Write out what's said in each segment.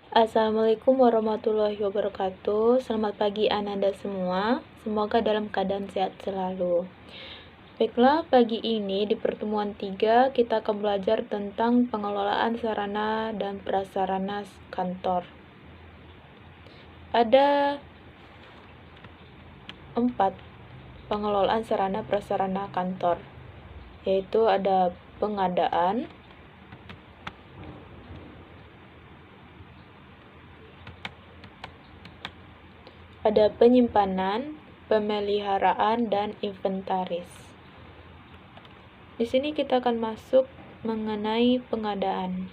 Assalamualaikum warahmatullahi wabarakatuh. Selamat pagi Ananda semua. Semoga dalam keadaan sehat selalu. Baiklah, pagi ini di pertemuan 3 kita akan belajar tentang pengelolaan sarana dan prasarana kantor. Ada 4 pengelolaan sarana prasarana kantor, yaitu ada pengadaan, ada penyimpanan, pemeliharaan, dan inventaris. Di sini kita akan masuk mengenai pengadaan,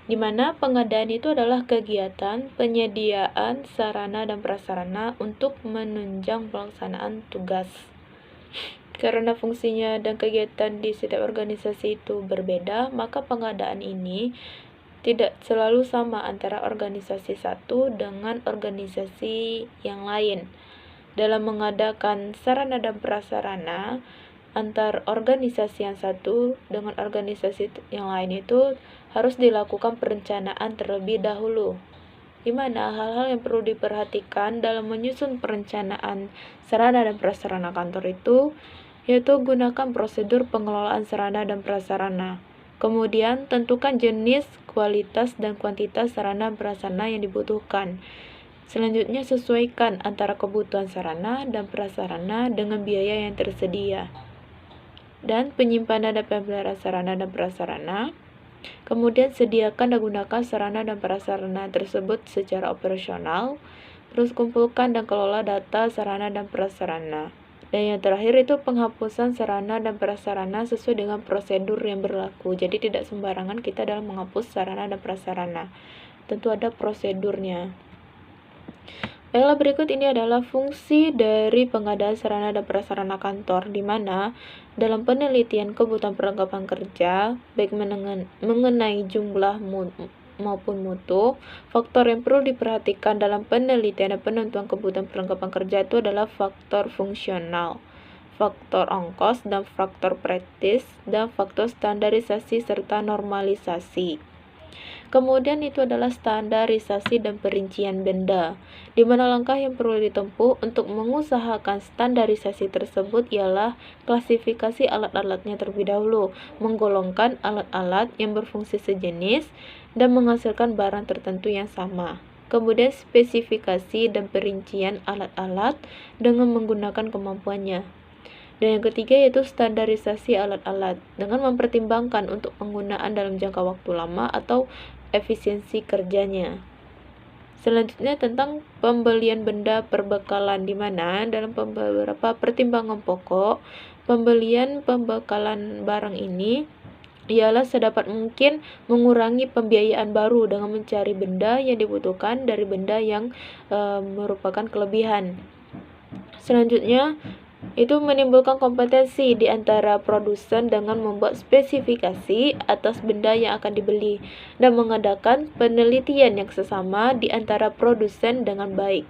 di mana pengadaan itu adalah kegiatan penyediaan sarana dan prasarana untuk menunjang pelaksanaan tugas. Karena fungsinya dan kegiatan di setiap organisasi itu berbeda, maka pengadaan ini tidak selalu sama antara organisasi satu dengan organisasi yang lain. Dalam mengadakan sarana dan prasarana antar organisasi yang satu dengan organisasi yang lain itu harus dilakukan perencanaan terlebih dahulu, di mana hal-hal yang perlu diperhatikan dalam menyusun perencanaan sarana dan prasarana kantor itu yaitu gunakan prosedur pengelolaan sarana dan prasarana. Kemudian, tentukan jenis, kualitas, dan kuantitas sarana prasarana yang dibutuhkan. Selanjutnya, sesuaikan antara kebutuhan sarana dan prasarana dengan biaya yang tersedia. Dan penyimpanan dan pemeliharaan sarana dan prasarana. Kemudian, sediakan dan gunakan sarana dan prasarana tersebut secara operasional. Terus, kumpulkan dan kelola data sarana dan prasarana. Dan yang terakhir itu penghapusan sarana dan prasarana sesuai dengan prosedur yang berlaku. Jadi tidak sembarangan kita dalam menghapus sarana dan prasarana. Tentu ada prosedurnya. Baiklah, berikut ini adalah fungsi dari pengadaan sarana dan prasarana kantor, di mana dalam penelitian kebutuhan perlengkapan kerja, baik mengenai jumlah maupun mutu, faktor yang perlu diperhatikan dalam penelitian dan penentuan kebutuhan perlengkapan kerja itu adalah faktor fungsional, faktor ongkos, dan faktor praktis, dan faktor standarisasi serta normalisasi. Kemudian itu adalah standarisasi dan perincian benda, di mana langkah yang perlu ditempuh untuk mengusahakan standarisasi tersebut ialah klasifikasi alat-alatnya terlebih dahulu, menggolongkan alat-alat yang berfungsi sejenis, dan menghasilkan barang tertentu yang sama. Kemudian spesifikasi dan perincian alat-alat dengan menggunakan kemampuannya. Dan yang ketiga yaitu standarisasi alat-alat dengan mempertimbangkan untuk penggunaan dalam jangka waktu lama atau efisiensi kerjanya. Selanjutnya tentang pembelian benda perbekalan, di mana dalam beberapa pertimbangan pokok pembelian pembekalan barang ini ialah sedapat mungkin mengurangi pembiayaan baru dengan mencari benda yang dibutuhkan dari benda yang merupakan kelebihan. Selanjutnya itu menimbulkan kompetensi di antara produsen dengan membuat spesifikasi atas benda yang akan dibeli dan mengadakan penelitian yang sesama di antara produsen dengan baik.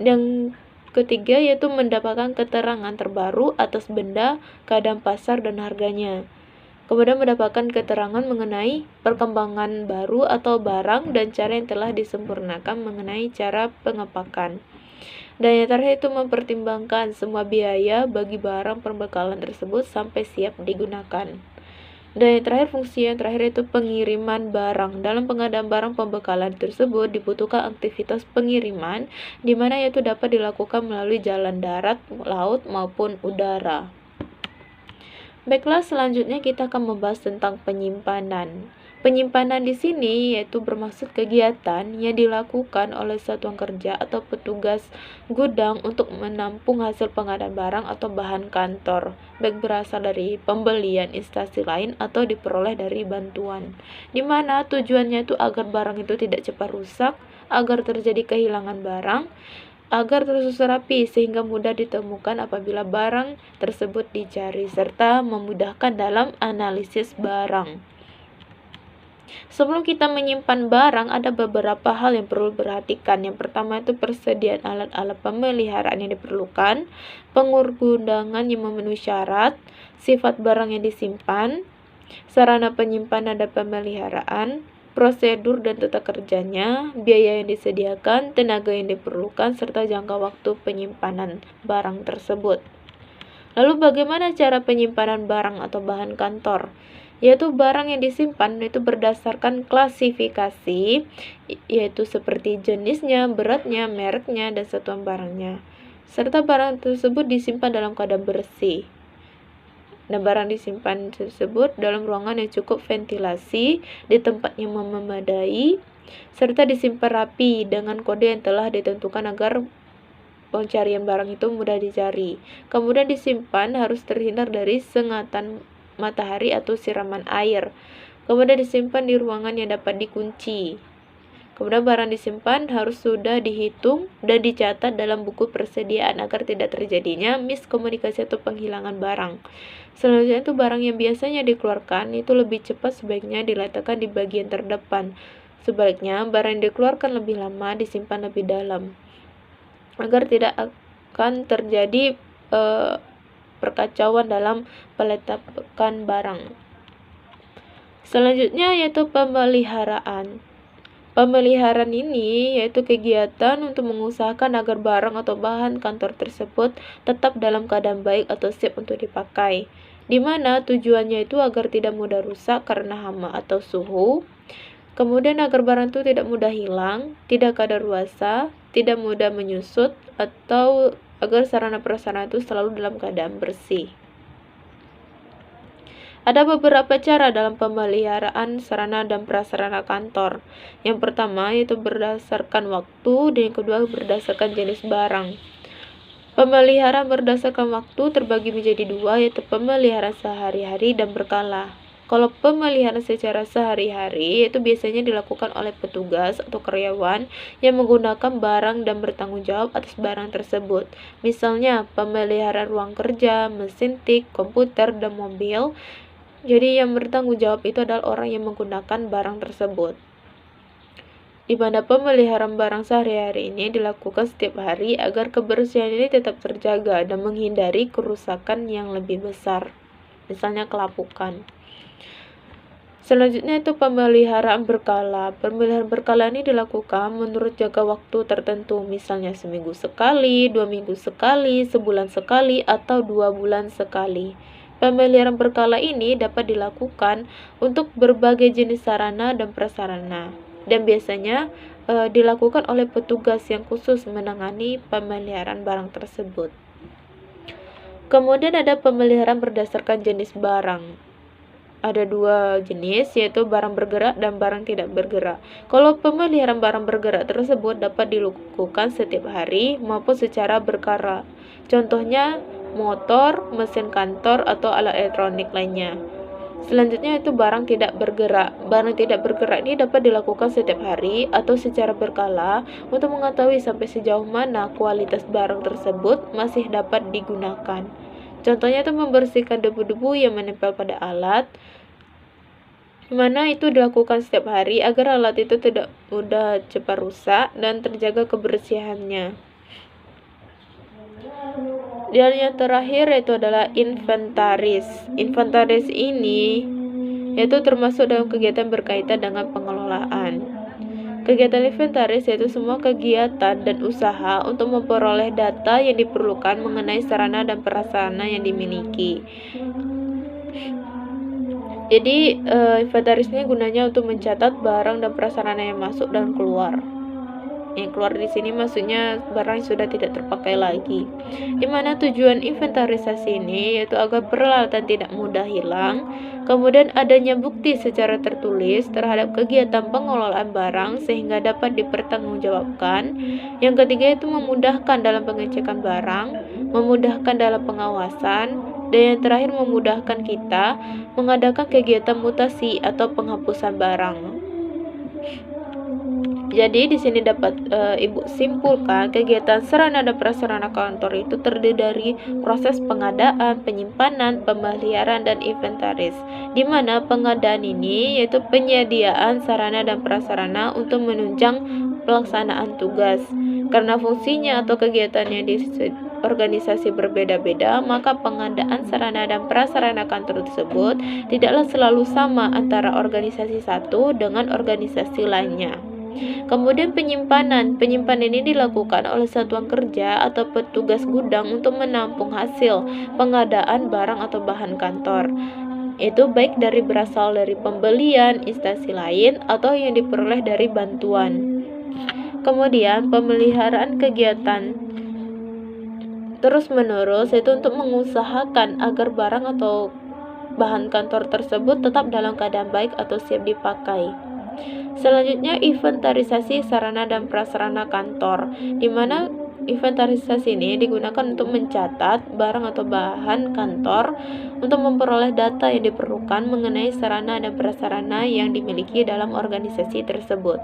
Dan ketiga yaitu mendapatkan keterangan terbaru atas benda, keadaan pasar, dan harganya. Kemudian mendapatkan keterangan mengenai perkembangan baru atau barang dan cara yang telah disempurnakan mengenai cara pengepakan. Dan yang terakhir itu mempertimbangkan semua biaya bagi barang perbekalan tersebut sampai siap digunakan. Dan yang terakhir, fungsi yang terakhir itu pengiriman barang. Dalam pengadaan barang pembekalan tersebut dibutuhkan aktivitas pengiriman, di mana yaitu dapat dilakukan melalui jalan darat, laut, maupun udara. Baiklah, selanjutnya kita akan membahas tentang penyimpanan. Penyimpanan di sini yaitu bermaksud kegiatan yang dilakukan oleh satuan kerja atau petugas gudang untuk menampung hasil pengadaan barang atau bahan kantor, baik berasal dari pembelian instansi lain atau diperoleh dari bantuan. Di mana tujuannya itu agar barang itu tidak cepat rusak, agar terjadi kehilangan barang, agar tersusun rapi sehingga mudah ditemukan apabila barang tersebut dicari, serta memudahkan dalam analisis barang. Sebelum kita menyimpan barang, ada beberapa hal yang perlu diperhatikan. Yang pertama itu persediaan alat-alat pemeliharaan yang diperlukan, penggunaan yang memenuhi syarat, sifat barang yang disimpan, sarana penyimpanan dan pemeliharaan, prosedur dan tata kerjanya, biaya yang disediakan, tenaga yang diperlukan, serta jangka waktu penyimpanan barang tersebut. Lalu bagaimana cara penyimpanan barang atau bahan kantor? Yaitu barang yang disimpan itu berdasarkan klasifikasi, yaitu seperti jenisnya, beratnya, mereknya, dan satuan barangnya. Serta barang tersebut disimpan dalam keadaan bersih. Dan barang disimpan tersebut dalam ruangan yang cukup ventilasi, di tempat yang memadai, serta disimpan rapi dengan kode yang telah ditentukan agar pencarian barang itu mudah dicari. Kemudian disimpan harus terhindar dari sengatan matahari atau siraman air. Kemudian disimpan di ruangan yang dapat dikunci. Kemudian barang disimpan harus sudah dihitung dan dicatat dalam buku persediaan agar tidak terjadinya miskomunikasi atau penghilangan barang. Selanjutnya itu barang yang biasanya dikeluarkan itu lebih cepat sebaiknya diletakkan di bagian terdepan. Sebaliknya, barang yang dikeluarkan lebih lama disimpan lebih dalam agar tidak akan terjadi perkacauan dalam peletakan barang. Selanjutnya yaitu pemeliharaan. Pemeliharaan ini yaitu kegiatan untuk mengusahakan agar barang atau bahan kantor tersebut tetap dalam keadaan baik atau siap untuk dipakai, di mana tujuannya itu agar tidak mudah rusak karena hama atau suhu, kemudian agar barang itu tidak mudah hilang, tidak kadaluarsa, tidak mudah menyusut, atau agar sarana prasarana itu selalu dalam keadaan bersih. Ada beberapa cara dalam pemeliharaan sarana dan prasarana kantor. Yang pertama yaitu berdasarkan waktu, dan yang kedua berdasarkan jenis barang. Pemeliharaan berdasarkan waktu terbagi menjadi dua, yaitu pemeliharaan sehari-hari dan berkala. Kalau pemeliharaan secara sehari-hari itu biasanya dilakukan oleh petugas atau karyawan yang menggunakan barang dan bertanggung jawab atas barang tersebut. Misalnya pemeliharaan ruang kerja, mesin tik, komputer, dan mobil. Jadi yang bertanggung jawab itu adalah orang yang menggunakan barang tersebut. Di mana pemeliharaan barang sehari-hari ini dilakukan setiap hari agar kebersihan ini tetap terjaga dan menghindari kerusakan yang lebih besar, misalnya kelapukan. Selanjutnya itu pemeliharaan berkala. Pemeliharaan berkala ini dilakukan menurut jangka waktu tertentu, misalnya seminggu sekali, 2 minggu sekali, sebulan sekali, atau 2 bulan sekali. Pemeliharaan berkala ini dapat dilakukan untuk berbagai jenis sarana dan prasarana, dan biasanya dilakukan oleh petugas yang khusus menangani pemeliharaan barang tersebut. Kemudian ada pemeliharaan berdasarkan jenis barang. Ada dua jenis, yaitu barang bergerak dan barang tidak bergerak. Kalau pemeliharaan barang bergerak tersebut dapat dilakukan setiap hari maupun secara berkala. Contohnya motor, mesin kantor, atau alat elektronik lainnya. Selanjutnya itu barang tidak bergerak. Barang tidak bergerak ini dapat dilakukan setiap hari atau secara berkala untuk mengetahui sampai sejauh mana kualitas barang tersebut masih dapat digunakan. Contohnya itu membersihkan debu-debu yang menempel pada alat, mana itu dilakukan setiap hari agar alat itu tidak mudah cepat rusak dan terjaga kebersihannya. Dan yang terakhir yaitu adalah inventaris. Inventaris ini yaitu termasuk dalam kegiatan berkaitan dengan pengelolaan. Kegiatan inventaris yaitu semua kegiatan dan usaha untuk memperoleh data yang diperlukan mengenai sarana dan prasarana yang dimiliki. Jadi inventaris ini gunanya untuk mencatat barang dan prasarana yang masuk dan keluar. Yang keluar di sini maksudnya barang sudah tidak terpakai lagi. Di mana tujuan inventarisasi ini yaitu agar peralatan tidak mudah hilang, kemudian adanya bukti secara tertulis terhadap kegiatan pengelolaan barang sehingga dapat dipertanggungjawabkan. Yang ketiga itu memudahkan dalam pengecekan barang, memudahkan dalam pengawasan, dan yang terakhir memudahkan kita mengadakan kegiatan mutasi atau penghapusan barang. Jadi di sini dapat Ibu simpulkan kegiatan sarana dan prasarana kantor itu terdiri dari proses pengadaan, penyimpanan, pemeliharaan, dan inventaris. Di mana pengadaan ini yaitu penyediaan sarana dan prasarana untuk menunjang pelaksanaan tugas. Karena fungsinya atau kegiatannya di organisasi berbeda-beda, maka pengadaan sarana dan prasarana kantor tersebut tidaklah selalu sama antara organisasi satu dengan organisasi lainnya. Kemudian penyimpanan ini dilakukan oleh satuan kerja atau petugas gudang untuk menampung hasil pengadaan barang atau bahan kantor. Itu baik berasal dari pembelian instansi lain atau yang diperoleh dari bantuan. Kemudian pemeliharaan kegiatan terus-menerus itu untuk mengusahakan agar barang atau bahan kantor tersebut tetap dalam keadaan baik atau siap dipakai. Selanjutnya, inventarisasi sarana dan prasarana kantor, di mana inventarisasi ini digunakan untuk mencatat barang atau bahan kantor untuk memperoleh data yang diperlukan mengenai sarana dan prasarana yang dimiliki dalam organisasi tersebut.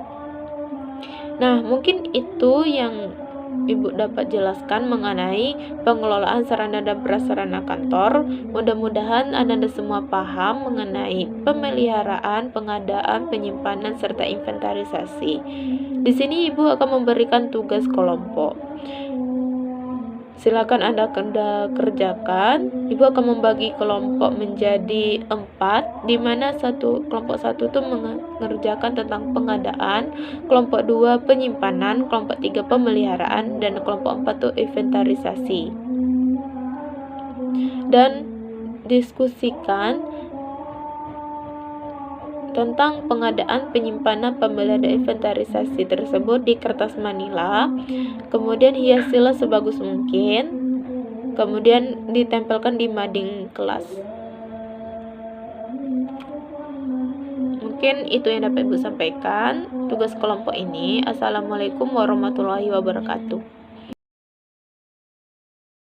Nah, mungkin itu yang Ibu dapat jelaskan mengenai pengelolaan sarana dan prasarana kantor. Mudah-mudahan Anda semua paham mengenai pemeliharaan, pengadaan, penyimpanan, serta inventarisasi. Di sini Ibu akan memberikan tugas kelompok. Silakan Anda kerjakan. Ibu akan membagi kelompok menjadi 4, di mana kelompok 1 itu mengerjakan tentang pengadaan, kelompok 2 penyimpanan, kelompok 3 pemeliharaan, dan kelompok 4 itu inventarisasi. Dan diskusikan tentang pengadaan, penyimpanan, pembelian, dan inventarisasi tersebut di kertas manila. Kemudian hiasilah sebagus mungkin. Kemudian ditempelkan di mading kelas. Mungkin itu yang dapat Ibu sampaikan tugas kelompok ini. Assalamualaikum warahmatullahi wabarakatuh.